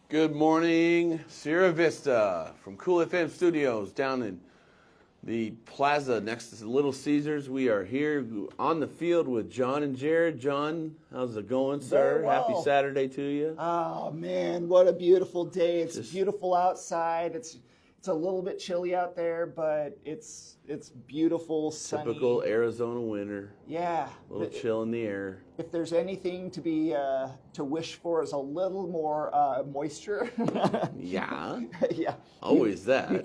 Good morning, Sierra Vista from Cool FM Studios down in the plaza next to Little Caesars. We are here on the field with Jon and Jarad. Jon, how's it going, sir? Very well. Happy Saturday to you. Oh man, what a beautiful day! It's Just- beautiful outside. It's a little bit chilly out there, but it's beautiful, sunny. Typical Arizona winter. Yeah. A little chill in the air. If there's anything to be to wish for, is a little more moisture. Yeah, Yeah. always that. You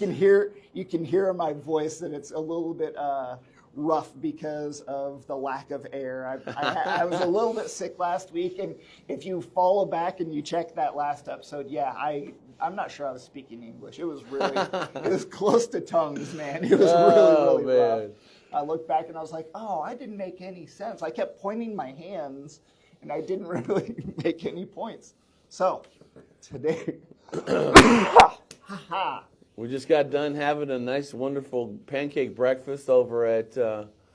can hear in my voice that it's a little bit rough because of the lack of air. I was a little bit sick last week, and if you follow back and you check that last episode, yeah, I'm not sure I was speaking English. It was really it was close to tongues, man. It was really rough. I looked back and I was like, oh, I didn't make any sense. I kept pointing my hands, and I didn't really make any points. So today, We just got done having a nice, wonderful pancake breakfast over at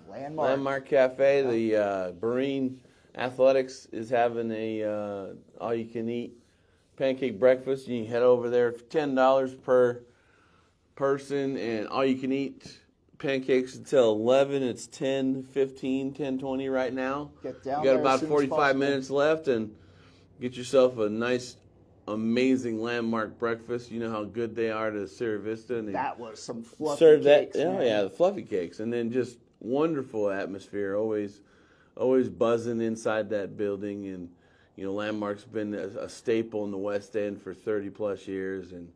Landmark Cafe. The Marine Athletics is having a all-you-can-eat pancake breakfast. You can head over there for $10 per person, and all-you-can-eat pancakes until 11. It's 10:15, 10:20 right now. Get down You got there about as soon as 45 possible. minutes left, and get yourself a nice, amazing Landmark breakfast. You know how good they are to Sierra Vista. And they That was some fluffy serve cakes, that. Oh man. yeah, the fluffy cakes, and then just wonderful atmosphere. Always buzzing inside that building, and Landmark's been a staple in the West End for 30 plus years, and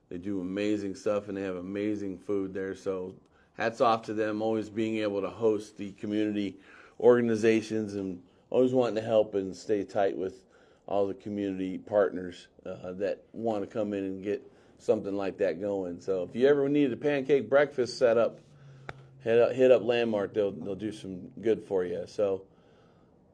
they do amazing stuff, and they have amazing food there. So hats off to them, always being able to host the community organizations and always wanting to help and stay tight with all the community partners that want to come in and get something like that going. So if you ever need a pancake breakfast set up, hit up Landmark. They'll do some good for you. So,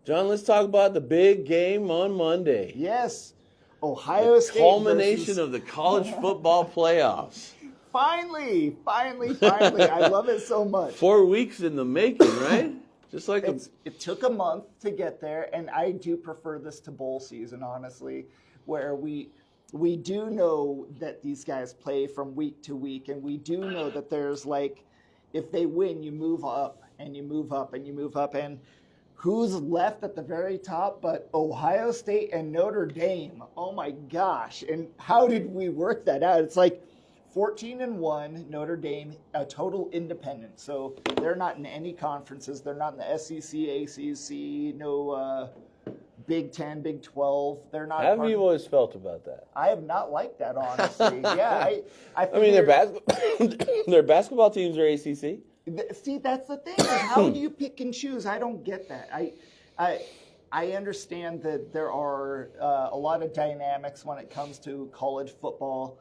Jon, let's talk about the big game on Monday. Yes, Ohio State Culmination versus... of the college football playoffs. Finally, I love it so much. 4 weeks in the making, right? Just like It took a month to get there, and I do prefer this to bowl season, honestly, where we do know that these guys play from week to week, and we do know that there's if they win, you move up, and you move up, and you move up, and who's left at the very top but Ohio State and Notre Dame? Oh my gosh, and how did we work that out? It's like 14-1, Notre Dame, a total independent. So they're not in any conferences. They're not in the SEC, ACC, no Big 10, Big 12. They're not. How have you always felt about that? I have not liked that, honestly. Yeah, I mean, their basketball teams are ACC. See, that's the thing. Is how do you pick and choose? I don't get that. I understand that there are a lot of dynamics when it comes to college football.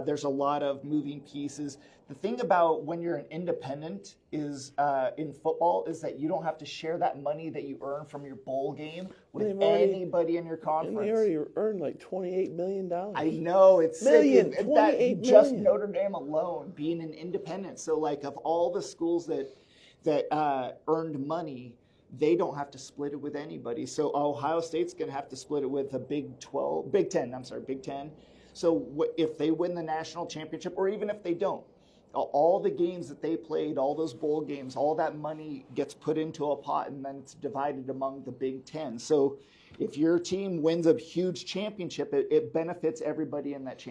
There's a lot of moving pieces. The thing about when you're an independent is in football is that you don't have to share that money that you earn from your bowl game with anybody in your conference. And they already earned like $28 million. I know, it's Million, sick. 28 Just million. Notre Dame alone being an independent. So of all the schools that earned money, they don't have to split it with anybody. So Ohio State's going to have to split it with a Big 10. So if they win the national championship, or even if they don't, all the games that they played, all those bowl games, all that money gets put into a pot, and then it's divided among the Big 10. So if your team wins a huge championship, it benefits everybody in that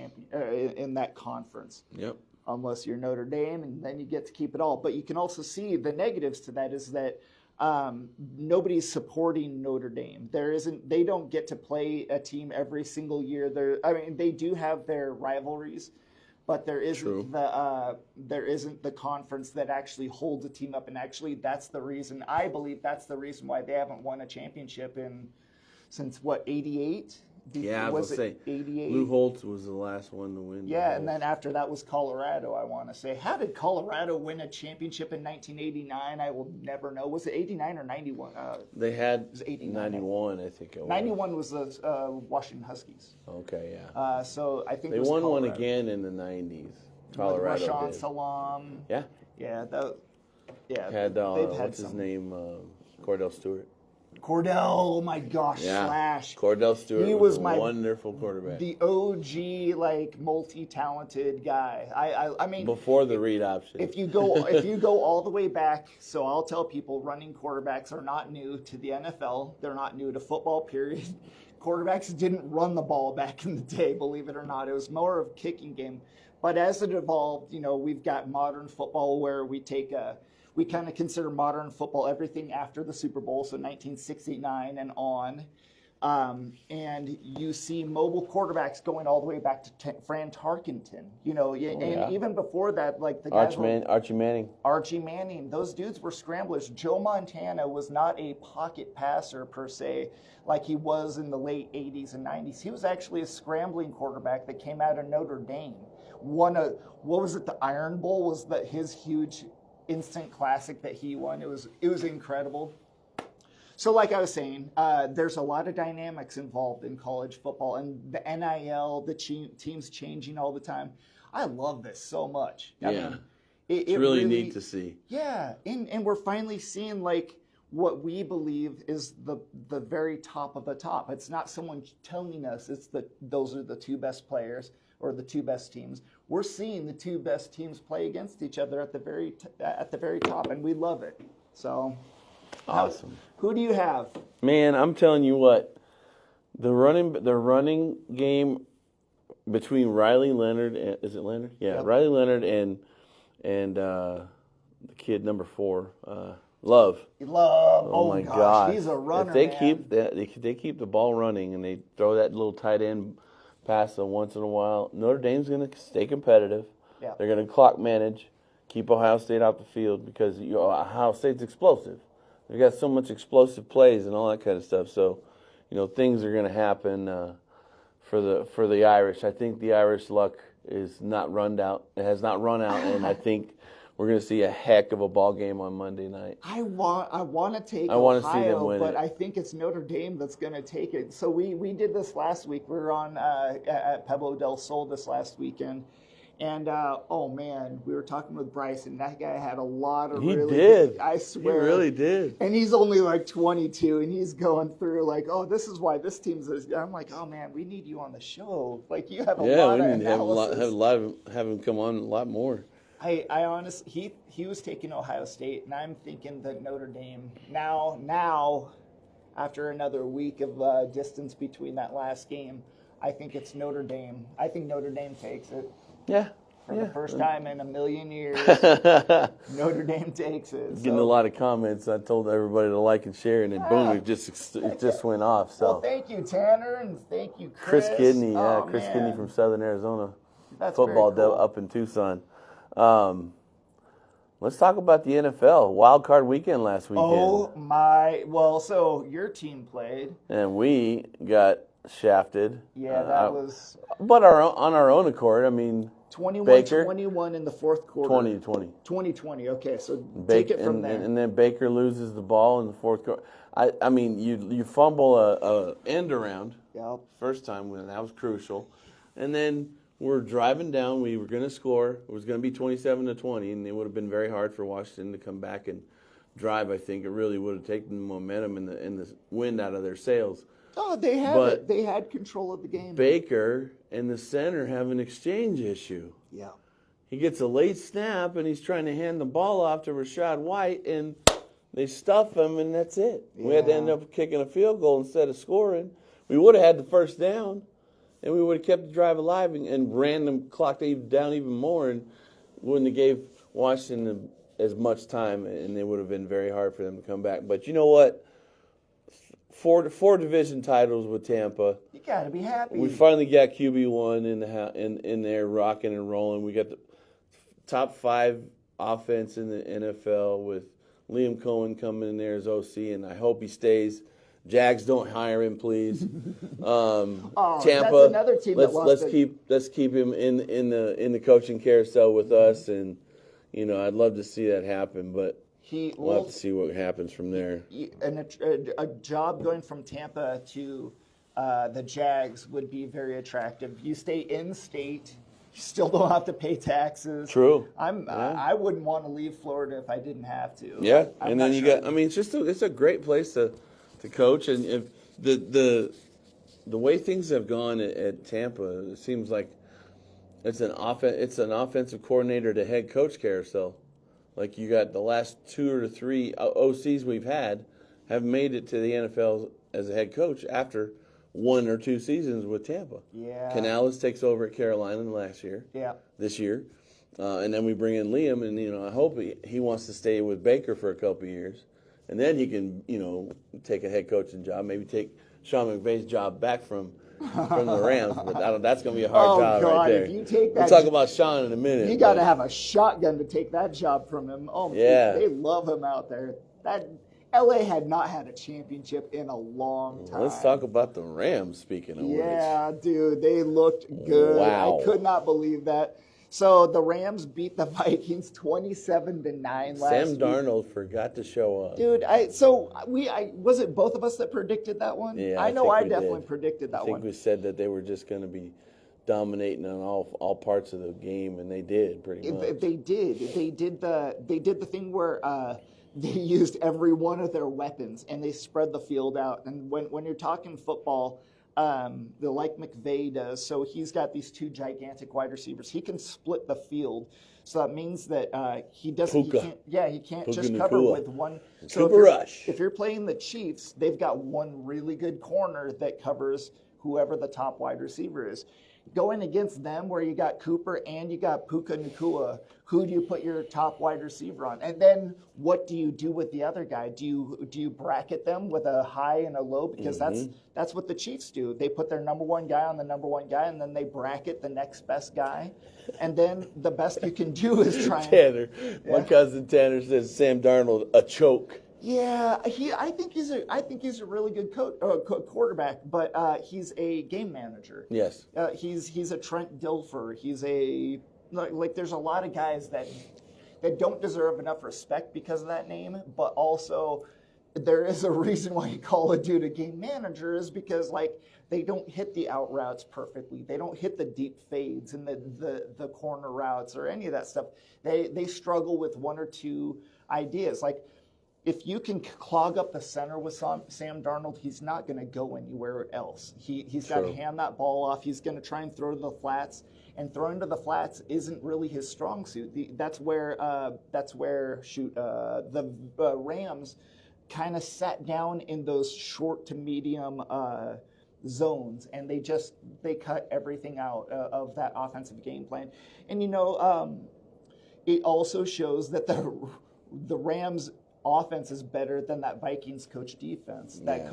in that conference. Yep. Unless you're Notre Dame, and then you get to keep it all. But you can also see the negatives to that is that nobody's supporting Notre Dame. They don't get to play a team every single year. They do have their rivalries, but there isn't the conference that actually holds a team up. And actually, I believe that's the reason why they haven't won a championship since 88. Yeah, I was going to say, 88? Lou Holtz was the last one to win. Yeah, and then after that was Colorado, I want to say. How did Colorado win a championship in 1989? I will never know. Was it 89 or 91? They had it was 89. 91, I think it was. 91 was the Washington Huskies. Okay, yeah. So I think they it was won Colorado. one again in the 90s. Colorado With Rashawn did. Salam. Yeah. Yeah, Had they've had what's his name? Cordell Stewart. Cordell, oh my gosh, Yeah. Slash. Cordell Stewart He was was a my wonderful quarterback. The OG, like, multi-talented guy. I mean, Before the read option. if you go all the way back, so I'll tell people running quarterbacks are not new to the NFL. They're not new to football, period. Quarterbacks didn't run the ball back in the day, believe it or not. It was more of a kicking game. But as it evolved, we've got modern football where we kind of consider modern football everything after the Super Bowl, so 1969 and on. And you see mobile quarterbacks going all the way back to Fran Tarkenton, and even before that, like the guys Archie Manning, those dudes were scramblers. Joe Montana was not a pocket passer per se, like he was in the late 80s and 90s. He was actually a scrambling quarterback that came out of Notre Dame. What was it? The Iron Bowl was his huge instant classic that he won. It was incredible. So like I was saying, there's a lot of dynamics involved in college football, and the NIL, the teams changing all the time. I love this so much. I mean, it's really neat to see. Yeah, and we're finally seeing like what we believe is the very top of the top. It's not someone telling us those are the two best players or the two best teams. We're seeing the two best teams play against each other at the very top, and we love it. So. Awesome. Who do you have? Man, I'm telling you what, the running game between Riley Leonard and, is it Leonard? Yeah, yep. Riley Leonard and the kid number 4, Love. Oh my gosh, he's a runner. If they keep the ball running and they throw that little tight end pass once in a while, Notre Dame's going to stay competitive. Yeah. They're going to clock manage, keep Ohio State out the field because Ohio State's explosive. They got so much explosive plays and all that kind of stuff. So, things are going to happen for the Irish. I think the Irish luck is not run out. It has not run out, and I think we're going to see a heck of a ball game on Monday night. I want to take Ohio, but I think it's Notre Dame that's going to take it. So we did this last week. We were on at Pueblo del Sol this last weekend. And, oh, man, we were talking with Bryce, and that guy had a lot of I swear. He really did. And he's only like 22, and he's going through like, oh, this is why this team's – I'm like, oh, man, we need you on the show. Like, you have a lot of analysis. Have him come on a lot more. I honestly – he was taking Ohio State, and I'm thinking that Notre Dame now, after another week of distance between that last game, I think it's Notre Dame. I think Notre Dame takes it. Yeah. For the first time in a million years, Notre Dame takes it. Getting a lot of comments. I told everybody to like and share, and then boom, it just went off. So. Well, thank you, Tanner, and thank you, Chris. Kidney, Chris Kidney from Southern Arizona. That's football very cool. Up in Tucson. Let's talk about the NFL. Wild card weekend last weekend. Oh my! Well, so your team played, and we got shafted. Yeah, that was. But on our own accord, I mean. 21-21 in the fourth quarter. 2020. Okay, so take it from there. And then Baker loses the ball in the fourth quarter. I mean, you fumble a end around. Yep. First time when that was crucial, and then we're driving down. We were going to score. It was going to be 27-20, and it would have been very hard for Washington to come back and drive. I think it really would have taken the momentum and the wind out of their sails. Oh, they had it. They had control of the game. Baker and the center have an exchange issue. Yeah. He gets a late snap, and he's trying to hand the ball off to Rachaad White, and they stuff him, and that's it. Yeah. We had to end up kicking a field goal instead of scoring. We would have had the first down, and we would have kept the drive alive and ran the clock down even more, and wouldn't have gave Washington as much time, and it would have been very hard for them to come back. But you know what? Four division titles with Tampa. You got to be happy. We finally got QB1 in there rocking and rolling. We got the top 5 offense in the NFL with Liam Cohen coming in there as OC, and I hope he stays. Jags, don't hire him, please. Tampa, that's another team let's keep him in the coaching carousel with us, and I'd love to see that happen, but. We'll have to see what happens from there. And a job going from Tampa to the Jags would be very attractive. You stay in state, you still don't have to pay taxes. True. I wouldn't want to leave Florida if I didn't have to. Yeah, and then you got. I mean, it's a great place to to coach. And if the way things have gone at Tampa, it seems like it's an offensive coordinator to head coach carousel. Like you got the last 2 or 3 OCs we've had have made it to the NFL as a head coach after 1 or 2 seasons with Tampa. Yeah. Canales takes over at Carolina last year. Yeah. This year. And then we bring in Liam, and I hope he wants to stay with Baker for a couple of years, and then he can take a head coaching job, maybe take Sean McVay's job back from the Rams. But that's going to be a hard job God, right there. if you take that, we'll talk about Sean in a minute. You got to have a shotgun to take that job from him. Oh, yeah, they love him out there. That LA had not had a championship in a long time. Let's talk about the Rams. Speaking of which, dude, they looked good. Wow. I could not believe that. So the Rams beat the Vikings 27-9 last week. Sam Darnold forgot to show up. Dude, was it both of us that predicted that one? Yeah, I know I definitely did. predicted that one. I think we said that they were just going to be dominating on all parts of the game, and they did pretty much. They did. They did the thing where they used every one of their weapons and they spread the field out. And when you're talking football, like McVay does. So he's got these 2 gigantic wide receivers. He can split the field. So that means that he doesn't. He can't just cover with one. So if you're playing the Chiefs, they've got one really good corner that covers whoever the top wide receiver is. Going against them, where you got Cooper and you got Puka Nacua, who do you put your top wide receiver on? And then what do you do with the other guy? Do you bracket them with a high and a low? Because that's what the Chiefs do. They put their number 1 guy on the number 1 guy, and then they bracket the next best guy. And then the best you can do is try. Tanner, my cousin Tanner says Sam Darnold a choke. Yeah, I think he's a really good quarterback, but he's a game manager. Yes, he's a Trent Dilfer. He's there's a lot of guys that don't deserve enough respect because of that name, but also there is a reason why you call a dude a game manager is because they don't hit the out routes perfectly. They don't hit the deep fades and the corner routes or any of that stuff. They struggle with 1 or 2 ideas. If you can clog up the center with Sam Darnold, he's not going to go anywhere else. He's got to hand that ball off. He's going to try and throw to the flats, and throwing to the flats isn't really his strong suit. That's where the Rams kind of sat down in those short to medium zones, and they cut everything out of that offensive game plan. And it also shows that the Rams offense is better than that Vikings coach defense. That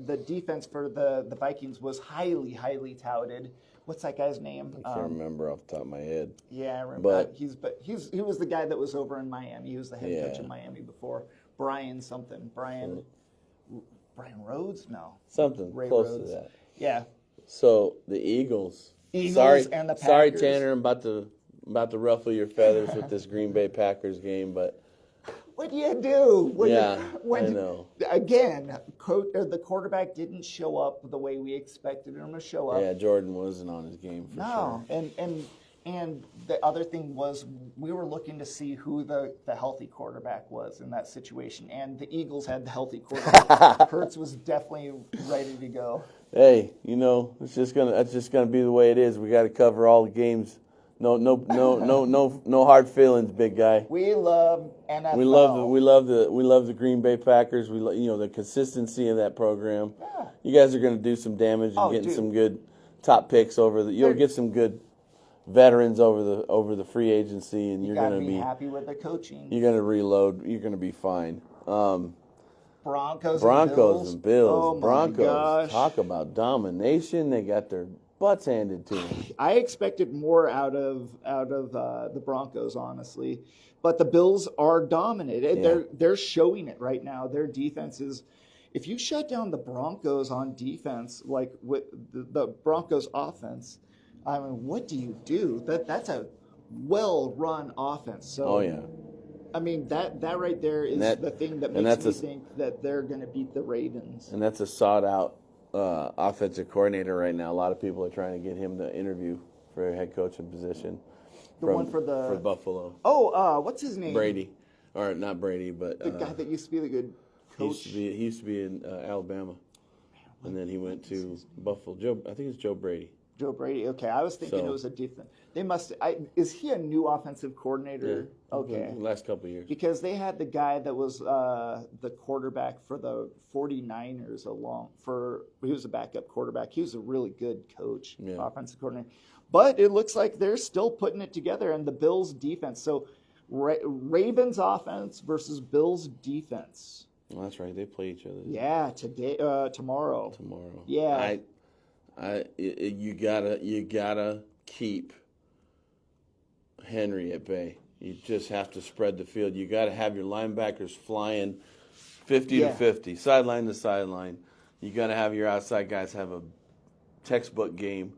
the defense for the Vikings was highly, highly touted. What's that guy's name? I can't remember off the top of my head. Yeah, I remember. He was the guy that was over in Miami. He was the head coach in Miami before. Brian Rhodes? No. Something Ray close Rhodes. to that. Yeah. So the Eagles. And the Packers. Sorry, Tanner, I'm about to ruffle your feathers with this Green Bay Packers game, but what do you do? I know. Again, the quarterback didn't show up the way we expected him to show up. Yeah, Jordan wasn't on his game for sure. And the other thing was we were looking to see who the healthy quarterback was in that situation, and the Eagles had the healthy quarterback. Hurts was definitely ready to go. Hey, that's just gonna be the way it is. We got to cover all the games. No hard feelings, big guy. We love NFL. We love the Green Bay Packers. We the consistency of that program. Yeah. You guys are going to do some damage and getting some good top picks you'll get some good veterans over the free agency, and you're going to be happy with the coaching. You're going to reload. You're going to be fine. Broncos and Bills. Oh Broncos. My gosh. Talk about domination. They got their butts handed to them. I expected more out of the Broncos, honestly, but the Bills are dominant. Yeah. They're showing it right now. Their defense is. If you shut down the Broncos on defense, like with the Broncos offense, I mean, what do you do? That's a well-run offense. So, I mean, that right there is the thing that makes me think that they're going to beat the Ravens. And that's a sought-out offensive coordinator right now. A lot of people are trying to get him to interview for a head coaching position. For Buffalo. Oh, what's his name? Brady, or not Brady, but the guy that used to be the good. coach. He used to be in Alabama, and then he went to Buffalo. I think it's Joe Brady. Joe Brady. Okay, I was thinking it was a defense. They must. Is he a new offensive coordinator? Yeah. Okay. Last couple of years. Because they had the guy that was the quarterback for the 49ers he was a backup quarterback. He was a really good coach, offensive coordinator. But it looks like they're still putting it together, and the Bills' defense. So Ravens' offense versus Bills' defense. Well, that's right. They play each other. Yeah, tomorrow. Tomorrow. Yeah. You gotta keep Henry at bay. You just have to spread the field. You got to have your linebackers flying 50 to 50, sideline to sideline. You got to have your outside guys have a textbook game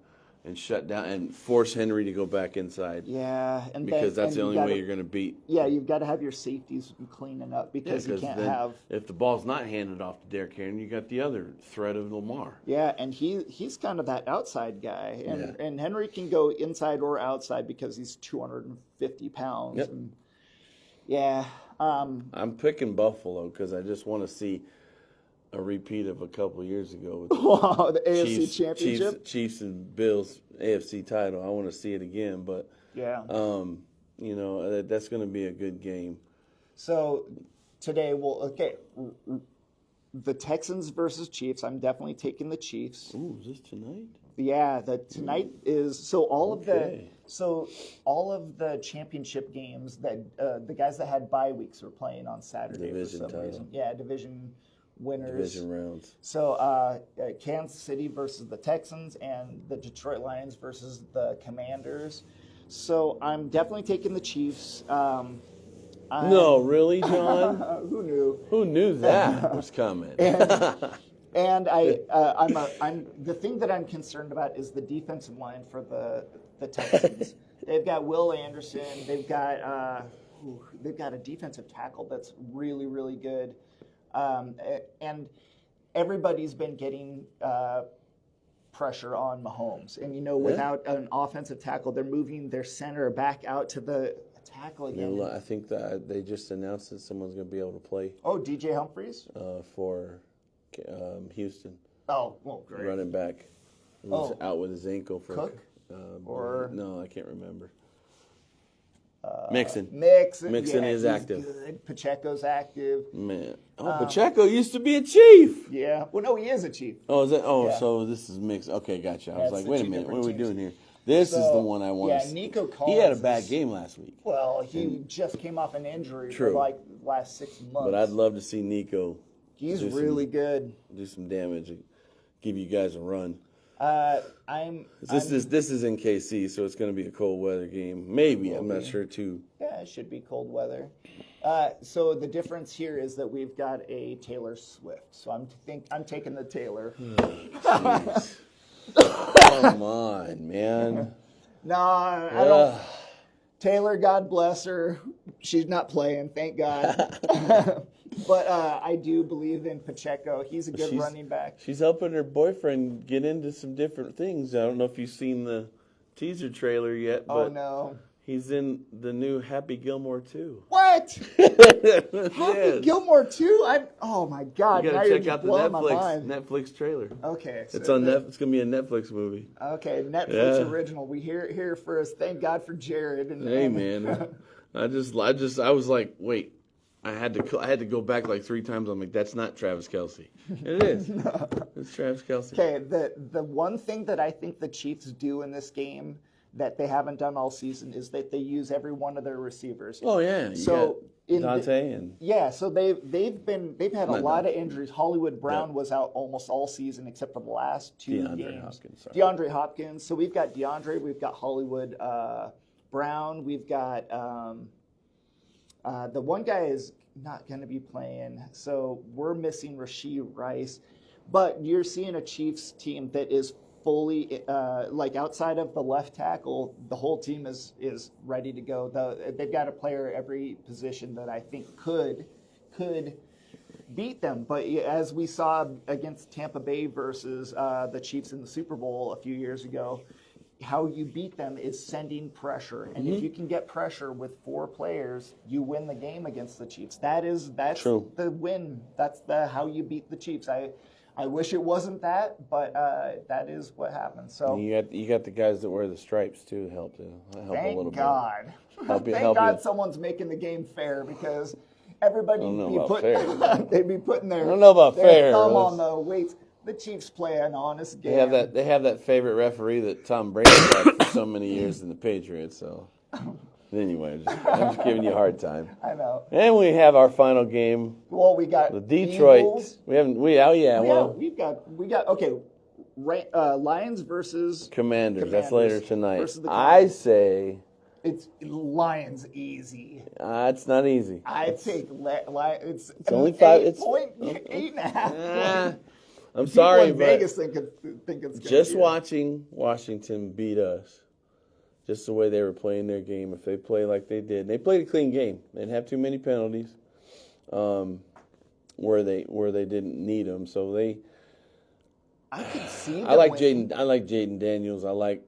and shut down and force Henry to go back inside. Yeah, because that's the only way you're going to beat. Yeah, you've got to have your safeties cleaning up because you can't have. If the ball's not handed off to Derrick Henry, you got the other threat of Lamar. Yeah, and he's kind of that outside guy, and Henry can go inside or outside because he's 250 pounds. Yep. And, yeah. I'm picking Buffalo because I just want to see a repeat of a couple of years ago with the AFC Championship. Chiefs and Bills AFC title. I want to see it again, but that's going to be a good game. So today, the Texans versus Chiefs. I'm definitely taking the Chiefs. Ooh, is this tonight? Yeah, tonight is all of the championship games that the guys that had bye weeks were playing on Saturday Division for some title. reason. Yeah, division winners. Division rounds. So Kansas City versus the Texans and the Detroit Lions versus the Commanders. So I'm definitely taking the Chiefs. No, really, John? Who knew? Who knew that was coming? And I'm the thing that I'm concerned about is the defensive line for the Texans. They've got Will Anderson. They've got a defensive tackle that's really, really good. And everybody's been getting pressure on Mahomes. And, without an offensive tackle, they're moving their center back out to the tackle again. I think that they just announced that someone's going to be able to play. Oh, DJ Humphries? For Houston. Oh, well, great. Running back. He was out with his ankle for Cook? No, I can't remember. Mixon. Mixon is active. Good. Pacheco's active. Man. Pacheco used to be a Chief. Yeah. Well, no, he is a Chief. Oh, is that? Oh, yeah. So this is Mixon. Okay, gotcha. I was like, wait a minute, what are we teams. doing here? This is the one I want to see. Nico Collins. He had a bad game last week. Well, he just came off an injury True. for last 6 months. But I'd love to see Nico. He's really good. Do some damage, and give you guys a run. This is in KC, so it's going to be a cold weather game. Maybe, I'm not sure too. Yeah, it should be cold weather. So the difference here is that we've got a Taylor Swift. So I'm taking the Taylor. Come on, man. No, I don't. Taylor, God bless her. She's not playing, thank God. But I do believe in Pacheco. He's a good running back. She's helping her boyfriend get into some different things. I don't know if you've seen the teaser trailer yet, but no. He's in the new Happy Gilmore 2. What? Happy Gilmore 2? Oh my God! You gotta check out the Netflix trailer. Okay, so it's on Netflix. It's gonna be a Netflix movie. Okay, Netflix original. We here first. Thank God for Jared. Hey man, I was like, wait. I had to go back like 3 times. I'm like, that's not Travis Kelce. It is. No. It's Travis Kelce. Okay, the one thing that I think the Chiefs do in this game that they haven't done all season is that they use every one of their receivers. Oh yeah. So Dante so they've had a lot of injuries. Hollywood Brown was out almost all season except for the last 2 games. DeAndre Hopkins. So we've got DeAndre, we've got Hollywood Brown, we've got the one guy is not going to be playing, so we're missing Rashee Rice. But you're seeing a Chiefs team that is fully, outside of the left tackle, the whole team is ready to go. They've got a player every position that I think could beat them. But as we saw against Tampa Bay versus the Chiefs in the Super Bowl a few years ago, how you beat them is sending pressure. And if you can get pressure with 4 players, you win the game against the Chiefs. That's True. the win. That's the how you beat the Chiefs. I wish it wasn't that, but that is what happened. So You got the guys that wear the stripes too. Help a thank little God. Help you- Thank help God you. someone's making the game fair, because everybody I don't know be about fair. they'd be putting their, I don't know about their fair, thumb Russ. on the weights. The Chiefs play an honest game. They have that favorite referee that Tom Brady had for so many years in the Patriots. So anyway, I'm just giving you a hard time. I know. And we have our final game, Well, we got the Detroit. Eagles. We got okay. Lions versus Commanders. That's Commanders later tonight. versus the I Commanders. say It's Lions easy. it's not easy. I take it's only 5 it's 8.5. I'm People sorry, in but Vegas think it's just gonna be watching Washington beat us, just the way they were playing their game, if they play like they did, they played a clean game. They didn't have too many penalties, where they didn't need them. So I could see. I like Jaden Daniels. I like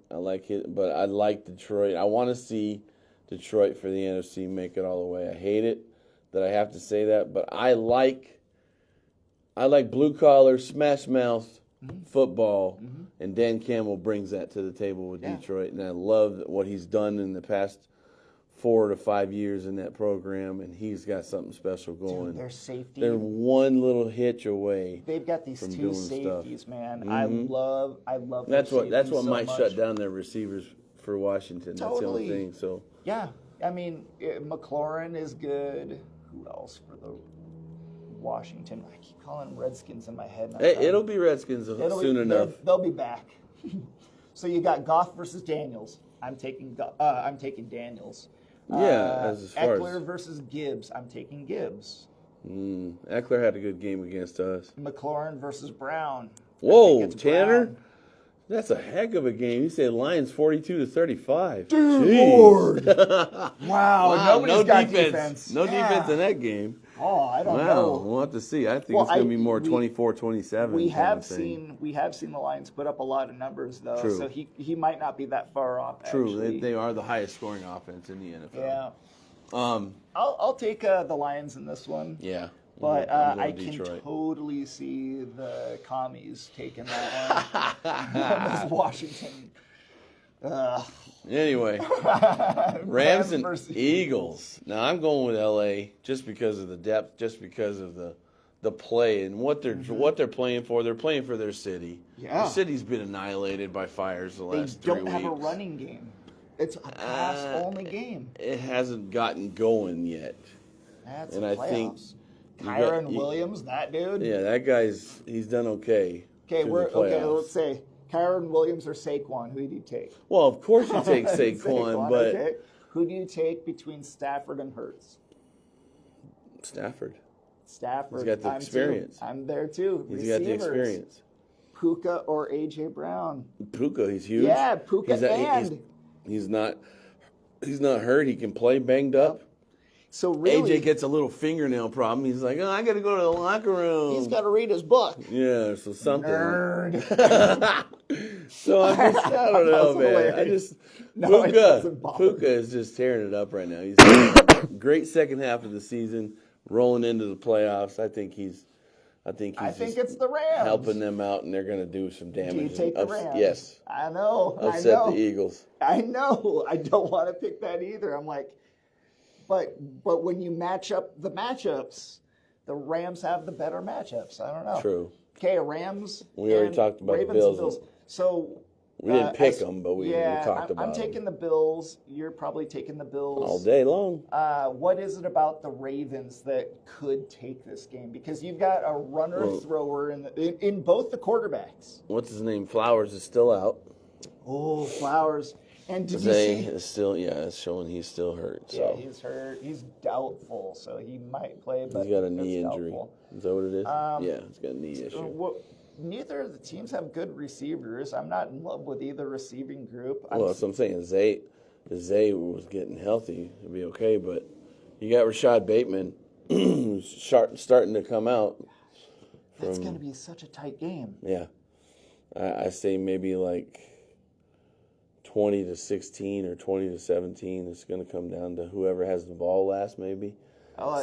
it, but I like Detroit. I want to see Detroit for the NFC make it all the way. I hate it that I have to say that, but I like blue collar, smash mouth football, and Dan Campbell brings that to the table with Detroit, and I love what he's done in the past 4 to 5 years in that program, and he's got something special going. Dude, their safety. They're one little hitch away. They've got these from 2 doing safeties, stuff. man. I love. That's their what safeties so might much. shut down their receivers for Washington. That's the only Totally. thing. So Yeah, I mean, McLaurin is good. Who else for the Washington? I keep calling them Redskins in my head. hey, it'll be Redskins soon enough. They'll be back. So you got Goff versus Daniels. I'm taking Daniels. As far Eckler as versus Gibbs. I'm taking Gibbs. Eckler had a good game against us. McLaurin versus Brown. I Whoa, think it's Tanner. Brown. That's a heck of a game. You said Lions 42-35. Dude, Jeez. Lord. Wow, nobody's no got defense. defense. No Yeah. defense in that game. Oh, I don't Wow, know. we'll have to see. I think Well, it's going to be more we- 24-27. We kind have of thing. seen the Lions put up a lot of numbers though, True. so he might not be that far off. True, Actually. they are the highest scoring offense in the NFL. Yeah, I'll take the Lions in this one. Yeah. But I'm going I can Detroit. totally see the commies taking that one. This Washington. Anyway, Rams and versus Eagles. Now I'm going with LA just because of the depth, just because of the play and what they're playing for. They're playing for their city. Yeah. The city's been annihilated by fires the They last 3 don't weeks. have a running game. It's a pass-only game. It hasn't gotten going yet. That's And the I playoffs. think Kyron Williams, that dude. Yeah, that he's done okay. Okay, through the okay. playoffs. Let's say Kyron Williams or Saquon. Who do you take? Well, of course you take Saquon, but okay. Who do you take between Stafford and Hurts? Stafford. Stafford. He's got the experience. I'm there too. He's got the experience. Puka or AJ Brown? Puka, he's huge. Yeah, Puka he's not hurt. He can play banged up. So really, AJ gets a little fingernail problem. He's like, I got to go to the locker room. he's got to read his book. Yeah, so something. Nerd. So I don't know, man. Hilarious. No, it doesn't bother me. Puka is just tearing it up right now. He's having a great second half of the season, rolling into the playoffs. I think it's the Rams. helping them out, and they're going to do some damage. Do you take the Rams? Yes. I know. Upset the Eagles. I know. I don't want to pick that either. I'm like, but when you match up the matchups, the Rams have the better matchups. I don't know. True. Okay, Rams. We already and talked about the Ravens and Bills. So We didn't pick them, but we talked about I'm taking the Bills. You're probably taking the Bills all day long. What is it about the Ravens that could take this game? Because you've got a runner-thrower in both the quarterbacks. What's his name? Flowers is still out. Oh, Flowers. And did you Zay see? is still, it's showing he's still hurt. So Yeah, he's hurt. He's doubtful, so he might play, but he's got a knee it's injury. doubtful. Is that what it is? Yeah, he's got a knee issue. Neither of the teams have good receivers. I'm not in love with either receiving group. Well, that's what I'm saying. Zay was getting healthy, it'd be okay. But you got Rashad Bateman, who's starting to come out. That's going to be such a tight game. Yeah, I say maybe like 20-16 or 20-17. It's going to come down to whoever has the ball last, maybe.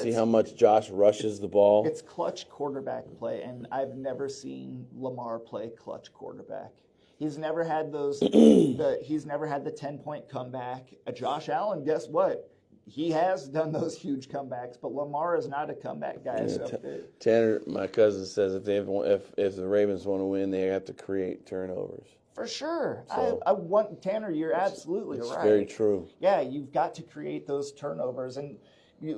See how much Josh rushes the ball. It's clutch quarterback play, and I've never seen Lamar play clutch quarterback. He's never had those. He's never had the 10-point comeback. Josh Allen, guess what? He has done those huge comebacks, but Lamar is not a comeback guy. Yeah, So Tanner, my cousin, says if the Ravens want to win, they have to create turnovers. for sure, So, I want Tanner. You're absolutely it's right. very true. Yeah, you've got to create those turnovers, and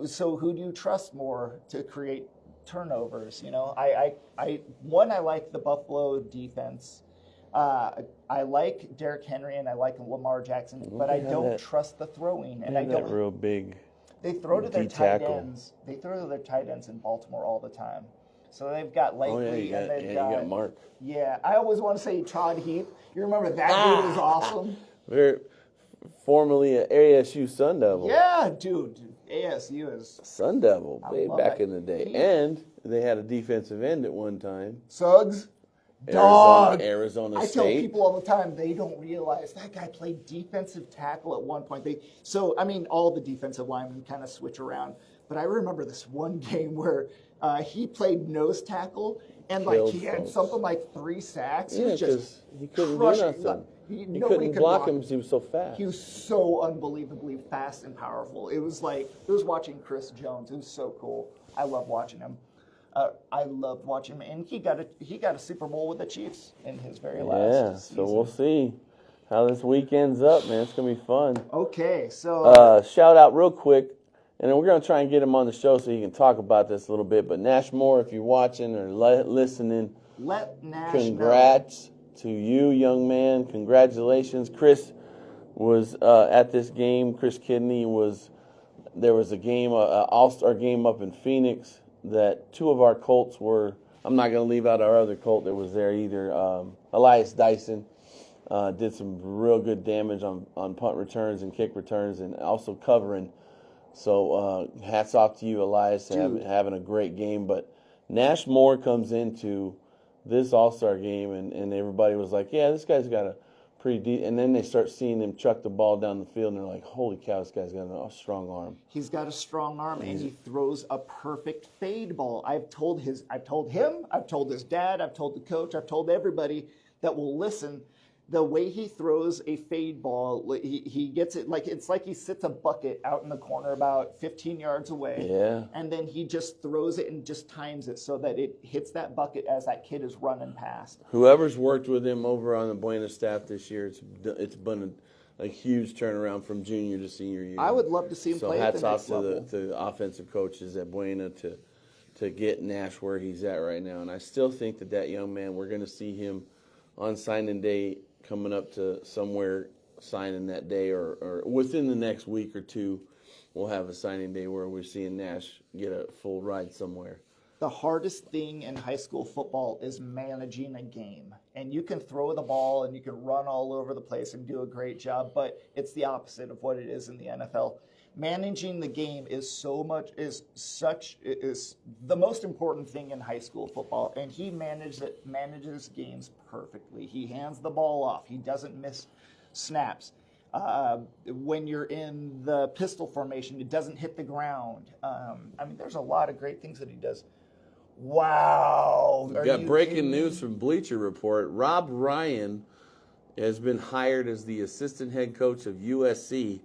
so who do you trust more to create turnovers? You know, I like the Buffalo defense. I like Derrick Henry and I like Lamar Jackson, but I don't trust the throwing. And I don't. Real big. They throw to their tight tackle. ends. They throw to their tight ends in Baltimore all the time. So they've got Likely and they've you got Mark. Yeah, I always want to say Todd Heath. You remember that dude was awesome. Very formerly an ASU Sun Devil. Yeah, dude. ASU is Sun Devil, back that. in the day. And they had a defensive end at one time. Suggs. Dog. Arizona I State. tell people all the time they don't realize that guy played defensive tackle at one point. All the defensive linemen kind of switch around, but I remember this one game where he played nose tackle and he had something like 3 sacks. Yeah, because he couldn't do nothing. He couldn't block him because he was so fast. He was so unbelievably fast and powerful. It was watching Chris Jones. It was so cool. I love watching him. I loved watching him, and he got a Super Bowl with the Chiefs in his very last season. So we'll see how this week ends up, man. It's gonna be fun. Okay, so shout out real quick, and then we're gonna try and get him on the show so he can talk about this a little bit. But Nash Moore, if you're watching or listening, let Nash congrats to you, young man. Congratulations. Chris was at this game. Chris Kidney was. There was a game, an All-Star game up in Phoenix, that 2 of our Colts were. I'm not going to leave out our other Colt that was there either. Elias Dyson did some real good damage on punt returns and kick returns and also covering. So hats off to you, Elias, having a great game. But Nash Moore comes into this All-Star game, and everybody was like, yeah, this guy's got a pretty deep. And then they start seeing him chuck the ball down the field, and they're like, holy cow, this guy's got a strong arm. He's got a strong arm, and he throws a perfect fade ball. I've told him, I've told his dad, I've told the coach, I've told everybody that will listen. The way he throws a fade ball, he gets it it's like he sits a bucket out in the corner about 15 yards away. Yeah. And then he just throws it and just times it so that it hits that bucket as that kid is running past. Whoever's worked with him over on the Buena staff this year, it's been a huge turnaround from junior to senior year. I would love to see him play at the next level. So hats off to the offensive coaches at Buena to get Nash where he's at right now. And I still think that young man, we're going to see him on signing day coming up to somewhere signing that day or within the next week or two, we'll have a signing day where we're seeing Nash get a full ride somewhere. The hardest thing in high school football is managing a game. And you can throw the ball and you can run all over the place and do a great job, but it's the opposite of what it is in the NFL. Managing the game is the most important thing in high school football, and he manages games perfectly. He hands the ball off. He doesn't miss snaps. When you're in the pistol formation, it doesn't hit the ground. There's a lot of great things that he does. Wow. We've got breaking news from Bleacher Report. Rob Ryan has been hired as the assistant head coach of USC,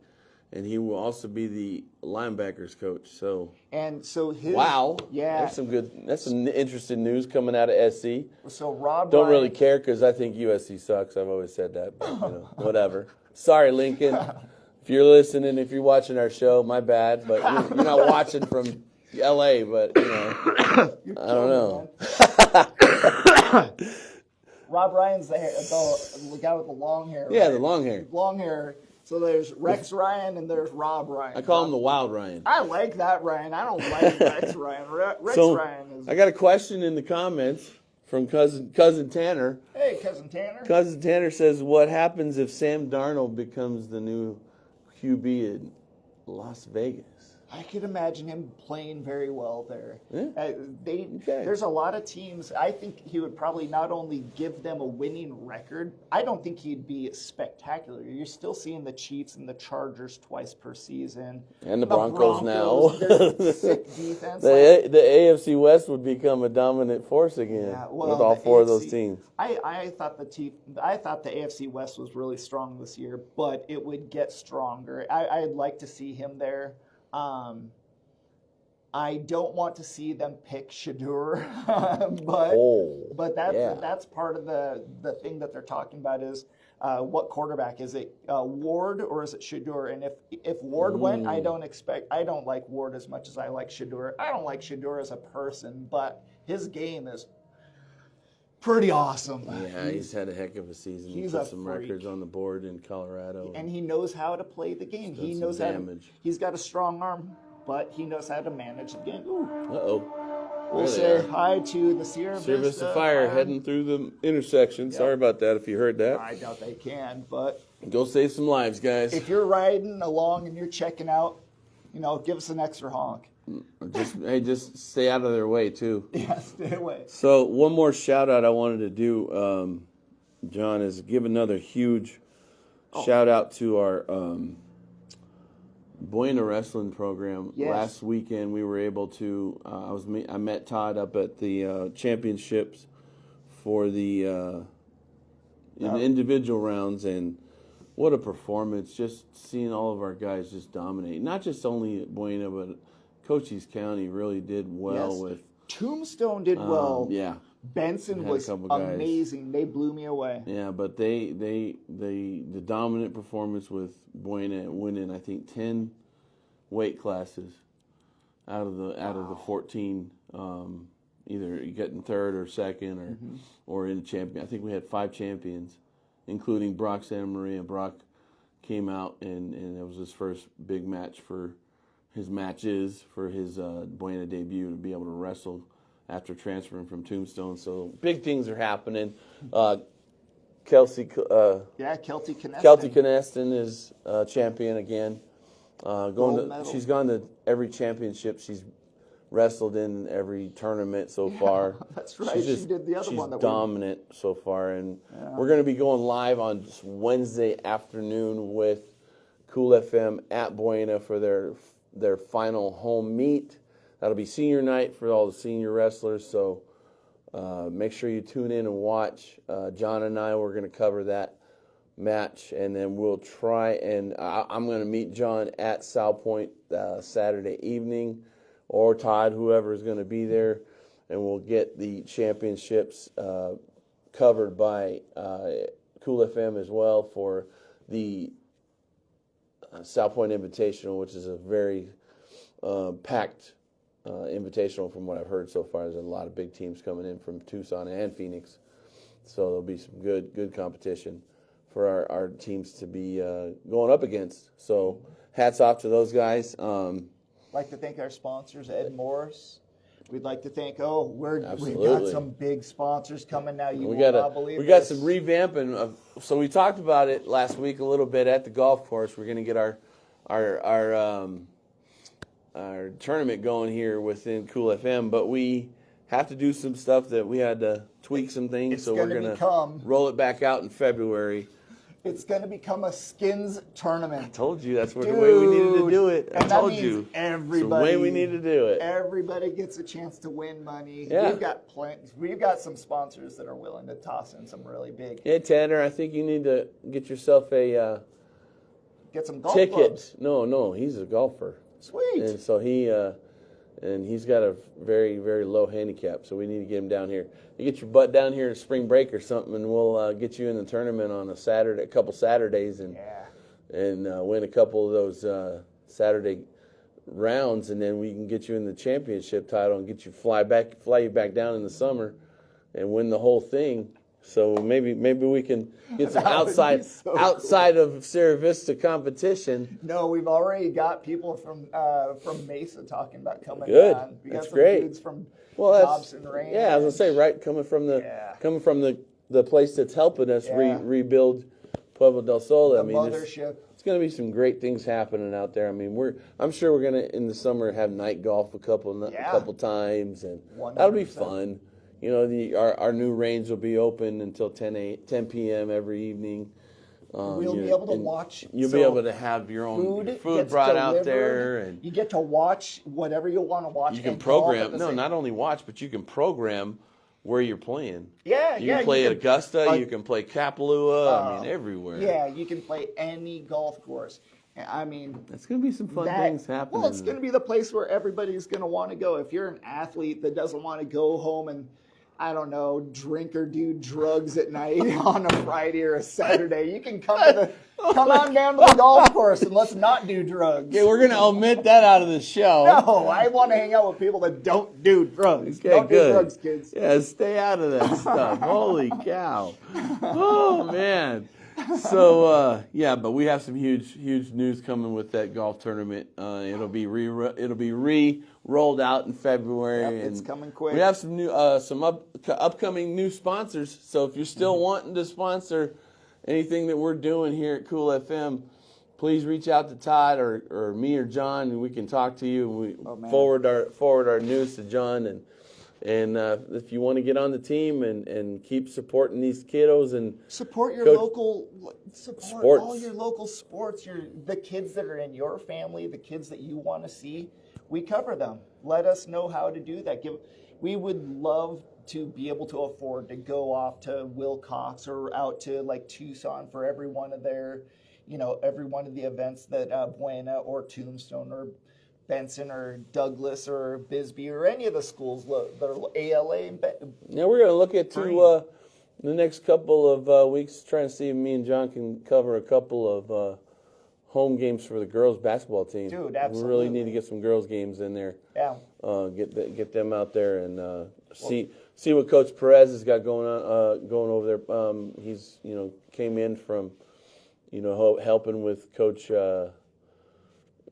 and he will also be the linebackers coach. Wow. Yeah. That's some interesting news coming out of SC. So Rob Don't Ryan, really care because I think USC sucks. I've always said that, but whatever. Sorry, Lincoln. If you're listening, if you're watching our show, my bad, but you're not watching from LA, but I don't know. Rob Ryan's the guy with the long hair. Yeah, right? the long hair. Long hair. So there's Rex Ryan and there's Rob Ryan. I call him the Wild Ryan. I like that Ryan. I don't like Rex Ryan. Ryan is. I got a question in the comments from cousin Tanner. Hey, cousin Tanner. Cousin Tanner says, "What happens if Sam Darnold becomes the new QB in Las Vegas?" I could imagine him playing very well there. Yeah. There's a lot of teams. I think he would probably not only give them a winning record. I don't think he'd be spectacular. You're still seeing the Chiefs and the Chargers twice per season, and the Broncos now. They're sick defense. The AFC West would become a dominant force again with all four of those teams. I thought the AFC West was really strong this year, but it would get stronger. I'd like to see him there. I don't want to see them pick Shedeur, but that's part of the thing that they're talking about is what quarterback is it, Ward or is it Shedeur? And if Ward went, I don't like Ward as much as I like Shedeur. I don't like Shedeur as a person, but his game is pretty awesome. Yeah, he's had a heck of a season. He put some records on the board in Colorado. And he knows how to play the game. He knows how to, he's got a strong arm, but he knows how to manage the game. Ooh. Uh-oh. We'll say hi to the Sierra Vista Fire heading through the intersection. Yep. Sorry about that if you heard that. I doubt they can, but go save some lives, guys. If you're riding along and you're checking out, give us an extra honk. Just stay out of their way too. Yeah, stay away. So one more shout out I wanted to do, John, is give another huge shout out to our Buena Wrestling program. Yes. Last weekend we were able to. I met Todd up at the championships for the individual rounds, and what a performance! Just seeing all of our guys just dominate. Not just only at Buena, but Cochise County really did well with. Tombstone did well. Yeah. Benson was amazing. They blew me away. Yeah, but the dominant performance with Buena winning, I think, 10 weight classes out of the 14, either getting third or second or in champion. I think we had 5 champions, including Brock Santa Maria. Brock came out and it was his first big match for his Buena debut to be able to wrestle after transferring from Tombstone. So big things are happening. Kelty Caneston is champion again. She's gone to every championship. She's wrestled in every tournament so far. That's right. She did the other one. She's dominant so far, and we're going to be going live on Wednesday afternoon with Cool FM at Buena for their final home meet. That'll be senior night for all the senior wrestlers, so make sure you tune in and watch. John and I, we're going to cover that match, and then we'll try and I'm going to meet John at South Point Saturday evening, or Todd, whoever is going to be there, and we'll get the championships covered by Cool FM as well for the South Point Invitational, which is a very packed invitational from what I've heard so far. There's a lot of big teams coming in from Tucson and Phoenix, so there'll be some good competition for our teams to be going up against. So hats off to those guys. I'd like to thank our sponsors, Ed Morse. We'd like to thank, we got some big sponsors coming now. You will not believe we got some revamping. So we talked about it last week a little bit at the golf course. We're going to get our tournament going here within Cool FM, but we have to do some stuff that we had to tweak some things. So we're going to roll it back out in February. It's going to become a skins tournament. I told you that's the way we needed to do it. I told you. Everybody, it's the way we need to do it. Everybody gets a chance to win money. Yeah. We've got some sponsors that are willing to toss in some really big. Yeah, Tanner, I think you need to get yourself get some golf ticket. Clubs. No, he's a golfer. Sweet. And so he's got a very, very low handicap, so we need to get him down here. You get your butt down here at spring break or something, and we'll get you in the tournament on a couple Saturdays, and win a couple of those Saturday rounds, and then we can get you in the championship title and get you fly you back down in the summer, and win the whole thing. So maybe we can get some outside of Sierra Vista competition. No, we've already got people from Mesa talking about coming Good. down. We That's got some great. dudes from Dobson Range. Yeah, I was gonna say coming from the place that's helping us rebuild Pueblo del Sol. The mothership. going to be some great things happening out there. I mean, I'm sure we're going to in the summer have night golf a couple times, and 100%. that'll be fun. You know, our new range will be open until 10 p.m. every evening. We'll be able to watch. You'll be able to have your own food brought out there, and you get to watch whatever you want to watch. You can program. No, not only watch, but you can program where you're playing. Yeah, you can play at Augusta. You can play Kapalua. I mean, everywhere. Yeah, you can play any golf course. I mean, it's going to be some fun things happening. Well, it's going to be the place where everybody's going to want to go. If you're an athlete that doesn't want to go home and, I don't know, drink or do drugs at night on a Friday or a Saturday, you can come on down to the golf course and let's not do drugs. Yeah, we're going to omit that out of the show. No, I want to hang out with people that don't do drugs. Okay, don't good. do drugs, kids. Yeah, stay out of that stuff. Holy cow. Oh, man. So but we have some huge news coming with that golf tournament. It'll be rolled out in February. Yep, it's coming quick. We have some new upcoming new sponsors. So if you're still wanting to sponsor anything that we're doing here at Cool FM, please reach out to Todd or me or John, and we can talk to you. And we forward our news to John and if you want to get on the team and keep supporting these kiddos and support all your local sports, the kids that are in your family, the kids that you want to see, we cover them. Let us know how to do that. We would love to be able to afford to go off to Wilcox or out to like Tucson for every one of the events that Buena or Tombstone or Benson or Douglas or Bisbee or any of the schools, the ALA. Now we're going to look at the next couple of weeks, trying to see if me and John can cover a couple of home games for the girls basketball team. Dude, absolutely. We really need to get some girls games in there. Yeah. Get them out there and see what Coach Perez has got going over there. He's came in from helping with Coach.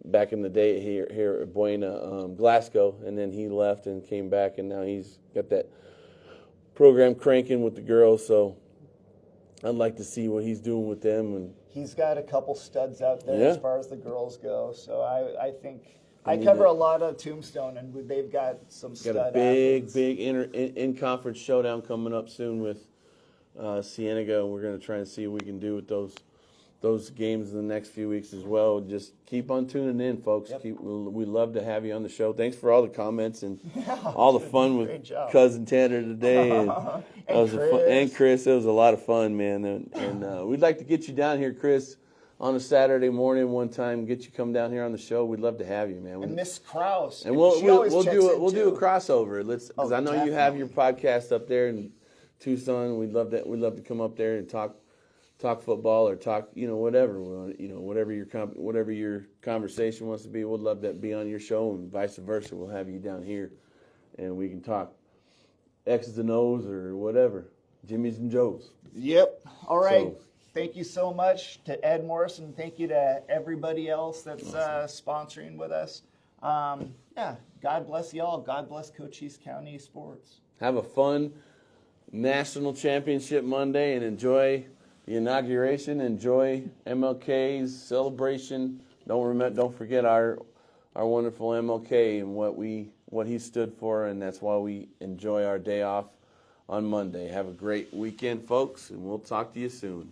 Back in the day here at Buena, Glasgow, and then he left and came back, and now he's got that program cranking with the girls. So I'd like to see what he's doing with them. And he's got a couple studs out there as far as the girls go. So I think I cover a lot of Tombstone, and they've got some stud athletes. Big in-conference showdown coming up soon with Cienega, and we're going to try and see what we can do with those games in the next few weeks as well. Just keep on tuning in, folks. Yep. We love to have you on the show. Thanks for all the comments and all the fun with Cousin Tanner today. And Chris. It was a lot of fun, man. And we'd like to get you down here, Chris, on a Saturday morning one time. Get you come down here on the show. We'd love to have you, man. And Miss Krause. And we'll do a crossover. Because I know you have your podcast up there in Tucson. We'd love to come up there and talk football or talk, whatever, whatever your conversation wants to be. We'd love to be on your show, and vice versa. We'll have you down here, and we can talk X's and O's or whatever, Jimmy's and Joe's. Yep. All right. Thank you so much to Ed Morse, and thank you to everybody else that's sponsoring with us. God bless y'all. God bless Cochise County sports. Have a fun National Championship Monday and enjoy the inauguration. Enjoy MLK's celebration. Don't forget our wonderful MLK and what he stood for, and that's why we enjoy our day off on Monday. Have a great weekend, folks, and we'll talk to you soon.